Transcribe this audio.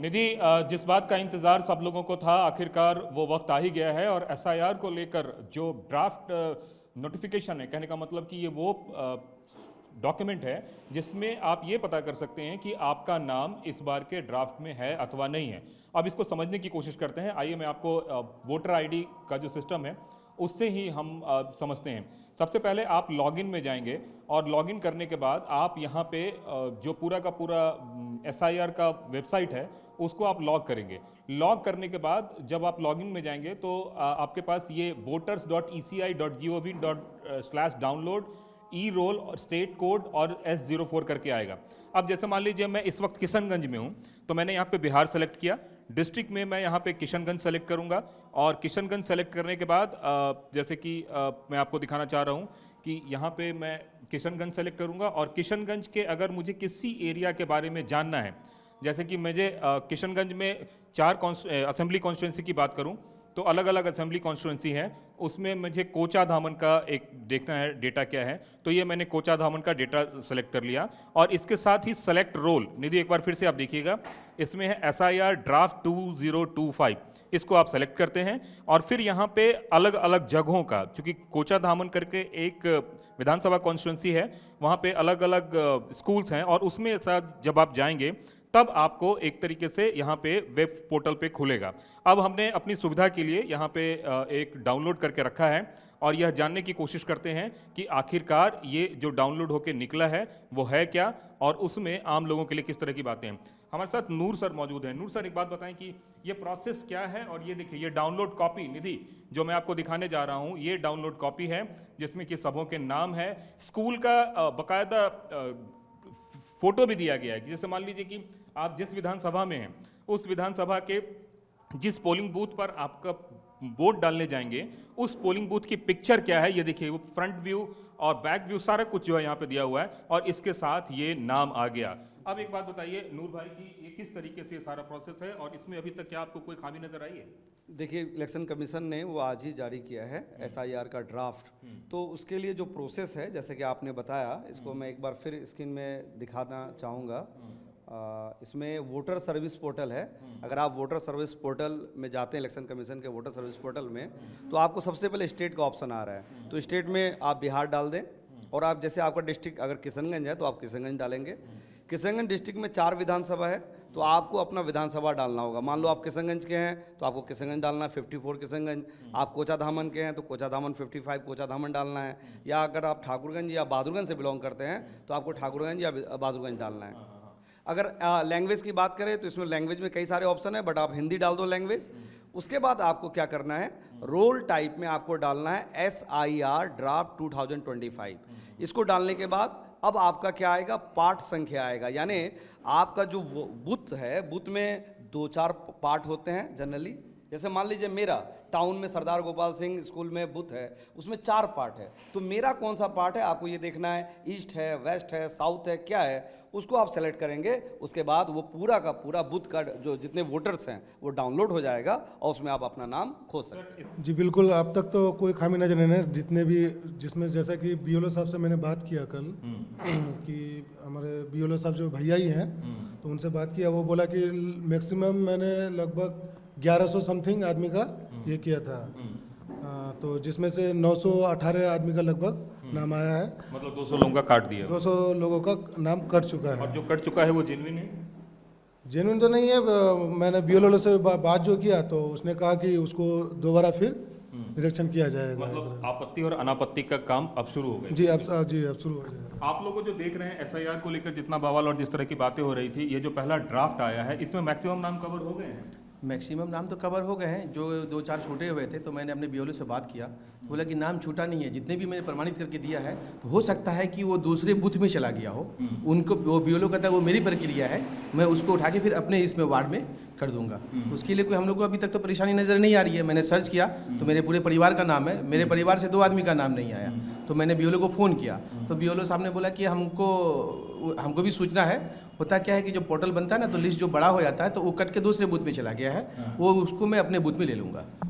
निधि, जिस बात का इंतजार सब लोगों को था, आखिरकार वो वक्त आ ही गया है और एसआईआर को लेकर जो ड्राफ्ट नोटिफिकेशन है, कहने का मतलब कि ये वो डॉक्यूमेंट है जिसमें आप ये पता कर सकते हैं कि आपका नाम इस बार के ड्राफ्ट में है अथवा नहीं है। अब इसको समझने की कोशिश करते हैं। आइए मैं आपको वोटर आईडी का जो सिस्टम है उससे ही हम समझते हैं। सबसे पहले आप लॉगिन में जाएंगे और लॉगिन करने के बाद आप यहाँ पे जो पूरा का पूरा एसआईआर का वेबसाइट है उसको आप लॉग करेंगे। लॉग करने के बाद जब आप लॉगिन में जाएंगे तो आपके पास ये voters.eci.gov./download ई-रोल और स्टेट कोड और S04 करके आएगा। अब जैसे मान लीजिए मैं इस वक्त किशनगंज में हूँ तो मैंने यहाँ पे बिहार सेलेक्ट किया। डिस्ट्रिक्ट में मैं यहाँ पे किशनगंज सेलेक्ट करूँगा और किशनगंज सेलेक्ट करने के बाद जैसे कि मैं आपको दिखाना चाह रहा हूँ कि यहाँ पे मैं किशनगंज सेलेक्ट करूँगा और किशनगंज के अगर मुझे किसी एरिया के बारे में जानना है, जैसे कि मुझे किशनगंज में 4 असेंबली कॉन्स्टिट्यूंसी की बात करूँ तो अलग अलग असेंबली कॉन्स्टिट्यूंसी है, उसमें मुझे कोचा धामन का एक देखना है डेटा क्या है, तो ये मैंने कोचा धामन का डेटा सेलेक्ट कर लिया। और इसके साथ ही सेलेक्ट रोल, निधि एक बार फिर से आप देखिएगा, इसमें है एसआईआर ड्राफ्ट 2025, इसको आप सेलेक्ट करते हैं और फिर यहाँ पे अलग अलग जगहों का, चूंकि कोचा धामन करके एक विधानसभा कॉन्स्टिट्यूंसी है, वहाँ पे अलग अलग स्कूल्स हैं और उसमें जब आप जाएंगे तब आपको एक तरीके से यहाँ पे वेब पोर्टल पे खुलेगा। अब हमने अपनी सुविधा के लिए यहाँ पे एक डाउनलोड करके रखा है और यह जानने की कोशिश करते हैं कि आखिरकार ये जो डाउनलोड होके निकला है वो है क्या और उसमें आम लोगों के लिए किस तरह की बातें हैं। हमारे साथ नूर सर मौजूद हैं। नूर सर, एक बात बताएं कि ये प्रोसेस क्या है। और ये देखिए, ये डाउनलोड कॉपी, निधि जो मैं आपको दिखाने जा रहा हूँ ये डाउनलोड कॉपी है जिसमें कि सबों के नाम है, स्कूल का बकायदा फोटो भी दिया गया है। जैसे मान लीजिए कि आप जिस विधानसभा में हैं उस विधानसभा के जिस पोलिंग बूथ पर आपका वोट डालने जाएंगे उस पोलिंग बूथ की पिक्चर क्या है, ये देखिए, वो फ्रंट व्यू और बैक व्यू सारा कुछ जो है यहाँ पे दिया हुआ है और इसके साथ ये नाम आ गया। अब एक बात बताइए नूर भाई कि ये किस तरीके से सारा प्रोसेस है और इसमें अभी तक क्या आपको कोई खामी नजर आई है? देखिए, इलेक्शन कमीशन ने वो आज ही जारी किया है एसआईआर का ड्राफ्ट। तो उसके लिए जो प्रोसेस है, जैसे कि आपने बताया, इसको मैं एक बार फिर स्क्रीन में दिखाना चाहूँगा। इसमें वोटर सर्विस पोर्टल है। अगर आप वोटर सर्विस पोर्टल में जाते हैं, इलेक्शन कमीशन के वोटर सर्विस पोर्टल में, तो आपको सबसे पहले स्टेट का ऑप्शन आ रहा है। तो स्टेट में आप बिहार डाल दें और आप जैसे आपका डिस्ट्रिक्ट अगर किशनगंज है तो आप किशनगंज डालेंगे। किशनगंज डिस्ट्रिक्ट में 4 विधानसभा है तो आपको अपना विधानसभा डालना होगा। मान लो आप किशनगंज के हैं तो आपको किशनगंज डालना है 54 किशनगंज। आप कोचा धामन के हैं तो कोचा धामन 55 कोचा धामन डालना है। या अगर आप ठाकुरगंज या बहादुरगंज से बिलोंग करते हैं तो आपको ठाकुरगंज या बहादुरगंज डालना है। अगर लैंग्वेज की बात करें तो इसमें लैंग्वेज में कई सारे ऑप्शन है, बट आप हिंदी डाल दो लैंग्वेज। उसके बाद आपको क्या करना है, रोल टाइप में आपको डालना है SIR ड्राफ्ट 2025। इसको डालने के बाद अब आपका क्या आएगा, पार्ट संख्या आएगा। यानी आपका जो बूथ है, बूथ में 2-4 पार्ट होते हैं जनरली। जैसे मान लीजिए मेरा टाउन में सरदार गोपाल सिंह स्कूल में बूथ है, उसमें 4 पार्ट है। तो मेरा कौन सा पार्ट है आपको ये देखना है, ईस्ट है, वेस्ट है, साउथ है, क्या है, उसको आप सेलेक्ट करेंगे। उसके बाद वो पूरा का पूरा बूथ का जो जितने वोटर्स हैं वो डाउनलोड हो जाएगा और उसमें आप अपना नाम खोज सकते हैं। जी बिल्कुल, अब तक तो कोई खामी नजर नहीं है। जितने भी जिसमें जैसा कि BLO साहब से मैंने बात किया कल कि हमारे BLO साहब जो भैया ही हैं, तो उनसे बात किया, वो बोला कि मैक्सिमम मैंने लगभग 1100 समथिंग आदमी का ये किया था। तो जिसमें से 918 आदमी का लगभग नाम आया है। मतलब 200 लोगों का काट दिया, 200 लोगों का नाम कट चुका है। और जो कट चुका है वो जेन्युइन है? जेन्युइन तो नहीं है। मैंने BLO से बात जो किया तो उसने कहा कि उसको दोबारा फिर निरीक्षण किया जाएगा। मतलब आपत्ति और अनापत्ति का काम अब शुरू हो गया? जी अब शुरू हो जाएगा। आप लोगों जो देख रहे हैं एसआईआर को लेकर जितना बवाल और जिस तरह की बातें हो रही थी, ये जो पहला ड्राफ्ट आया है इसमें मैक्सिमम नाम कवर हो गए हैं? मैक्सिमम नाम तो कवर हो गए हैं। जो 2-4 छूटे हुए थे तो मैंने अपने BLO से बात किया, बोला कि नाम छूटा नहीं है, जितने भी मैंने प्रमाणित करके दिया है। तो हो सकता है कि वो दूसरे बूथ में चला गया हो, उनको वो BLO कहता है वो मेरी प्रक्रिया है, मैं उसको उठा के फिर अपने इसमें वार्ड में कर दूंगा। उसके लिए कोई हम लोग को अभी तक तो परेशानी नज़र नहीं आ रही है। मैंने सर्च किया तो मेरे पूरे परिवार का नाम है, मेरे परिवार से 2 आदमी का नाम नहीं आया। तो मैंने BLO को फ़ोन किया तो BLO साहब ने बोला कि हमको भी सूचना है। होता क्या है कि जो पोर्टल बनता है ना, तो लिस्ट जो बड़ा हो जाता है तो वो कट के दूसरे बूथ में चला गया है, वो उसको मैं अपने बूथ में ले लूँगा।